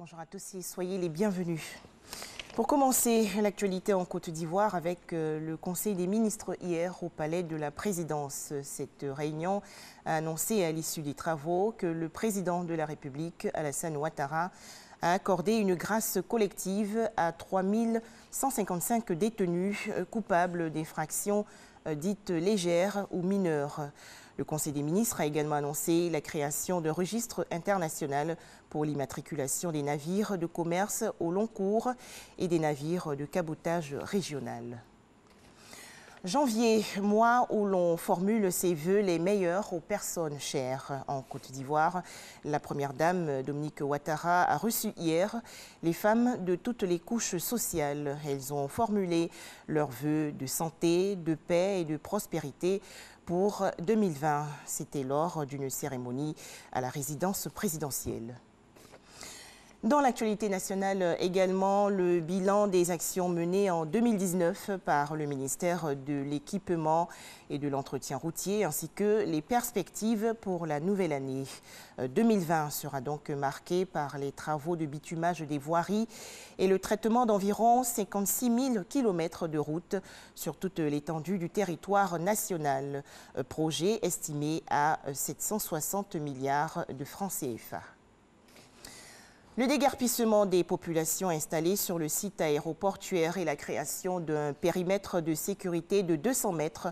Bonjour à tous et soyez les bienvenus. Pour commencer, l'actualité en Côte d'Ivoire avec le Conseil des ministres hier au Palais de la Présidence. Cette réunion a annoncé à l'issue des travaux que le président de la République, Alassane Ouattara, a accordé une grâce collective à 3155 détenus coupables d'infractions dites légères ou mineures. Le Conseil des ministres a également annoncé la création d'un registre international pour l'immatriculation des navires de commerce au long cours et des navires de cabotage régional. Janvier, mois où l'on formule ses vœux les meilleurs aux personnes chères. En Côte d'Ivoire, la première dame, Dominique Ouattara, a reçu hier les femmes de toutes les couches sociales. Elles ont formulé leurs vœux de santé, de paix et de prospérité pour 2020. C'était lors d'une cérémonie à la résidence présidentielle. Dans l'actualité nationale également, le bilan des actions menées en 2019 par le ministère de l'Équipement et de l'Entretien routier ainsi que les perspectives pour la nouvelle année. 2020 sera donc marqué par les travaux de bitumage des voiries et le traitement d'environ 56 000 km de routes sur toute l'étendue du territoire national. Projet estimé à 760 milliards de francs CFA. Le déguerpissement des populations installées sur le site aéroportuaire et la création d'un périmètre de sécurité de 200 mètres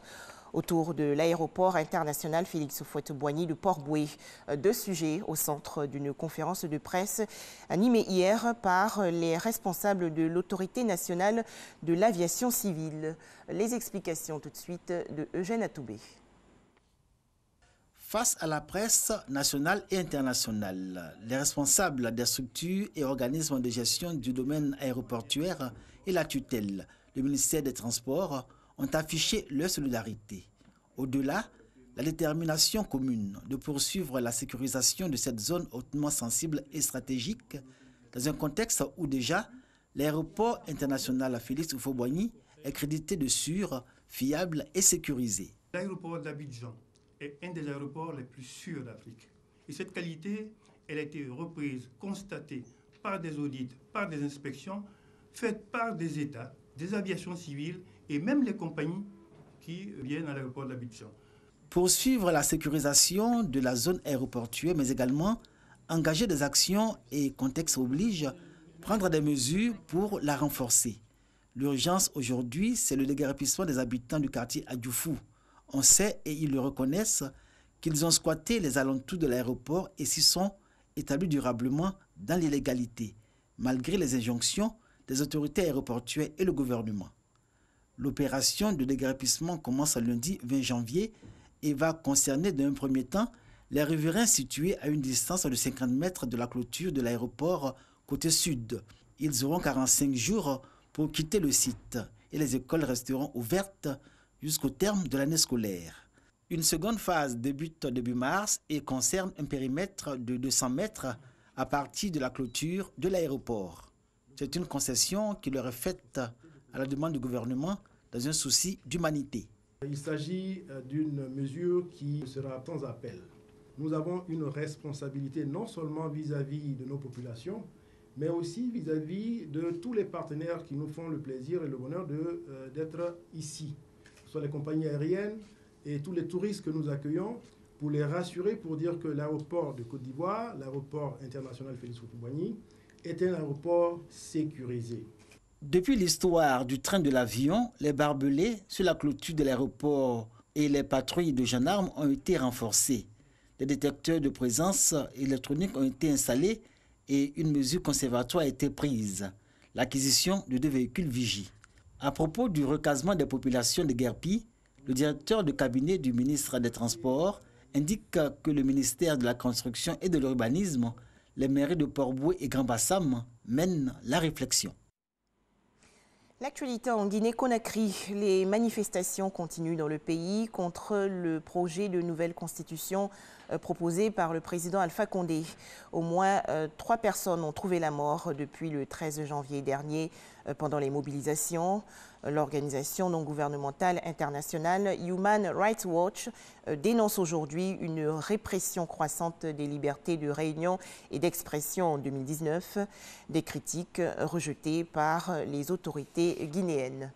autour de l'aéroport international Félix Houphouët-Boigny de Port-Bouët. Deux sujets au centre d'une conférence de presse animée hier par les responsables de l'Autorité nationale de l'aviation civile. Les explications tout de suite de Eugène Atoubé. Face à la presse nationale et internationale, les responsables des structures et organismes de gestion du domaine aéroportuaire et la tutelle, le ministère des Transports, ont affiché leur solidarité. Au-delà, la détermination commune de poursuivre la sécurisation de cette zone hautement sensible et stratégique dans un contexte où déjà l'aéroport international Félix Houphouët-Boigny est crédité de sûr, fiable et sécurisé. L'aéroport d'Abidjan est un des aéroports les plus sûrs d'Afrique. Et cette qualité, elle a été reprise, constatée par des audits, par des inspections, faites par des États, des aviations civiles et même les compagnies qui viennent à l'aéroport d'Abidjan. Poursuivre la sécurisation de la zone aéroportuaire, mais également engager des actions et, contexte oblige, prendre des mesures pour la renforcer. L'urgence aujourd'hui, c'est le déguerpissement des habitants du quartier Adjoufou. On sait, et ils le reconnaissent, qu'ils ont squatté les alentours de l'aéroport et s'y sont établis durablement dans l'illégalité, malgré les injonctions des autorités aéroportuaires et le gouvernement. L'opération de déguerpissement commence lundi 20 janvier et va concerner d'un premier temps les riverains situés à une distance de 50 mètres de la clôture de l'aéroport côté sud. Ils auront 45 jours pour quitter le site et les écoles resteront ouvertes jusqu'au terme de l'année scolaire. Une seconde phase débute début mars et concerne un périmètre de 200 mètres à partir de la clôture de l'aéroport. C'est une concession qui leur est faite à la demande du gouvernement dans un souci d'humanité. Il s'agit d'une mesure qui sera sans appel. Nous avons une responsabilité non seulement vis-à-vis de nos populations, mais aussi vis-à-vis de tous les partenaires qui nous font le plaisir et le bonheur d'être ici. Soit les compagnies aériennes et tous les touristes que nous accueillons, pour les rassurer, pour dire que l'aéroport de Côte d'Ivoire, l'aéroport international Félix Houphouët-Boigny, est un aéroport sécurisé. Depuis l'histoire du train de l'avion, les barbelés sur la clôture de l'aéroport et les patrouilles de gendarmes ont été renforcés. Des détecteurs de présence électronique ont été installés et une mesure conservatoire a été prise, l'acquisition de 2 véhicules vigie. À propos du recasement des populations de Guerpi, le directeur de cabinet du ministre des Transports indique que le ministère de la Construction et de l'Urbanisme, les mairies de Port-Bouët et Grand-Bassam mènent la réflexion. L'actualité en Guinée-Conakry, les manifestations continuent dans le pays contre le projet de nouvelle constitution proposé par le président Alpha Condé. Au moins 3 personnes ont trouvé la mort depuis le 13 janvier dernier pendant les mobilisations. L'organisation non gouvernementale internationale Human Rights Watch dénonce aujourd'hui une répression croissante des libertés de réunion et d'expression en 2019, des critiques rejetées par les autorités guinéennes.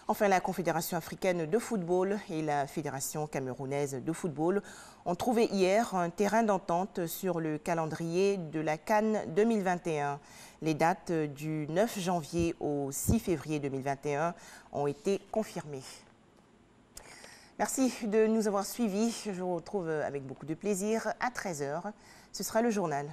Enfin, la Confédération africaine de football et la Fédération camerounaise de football ont trouvé hier un terrain d'entente sur le calendrier de la CAN 2021. Les dates du 9 janvier au 6 février 2021 ont été confirmées. Merci de nous avoir suivis. Je vous retrouve avec beaucoup de plaisir à 13h. Ce sera le journal.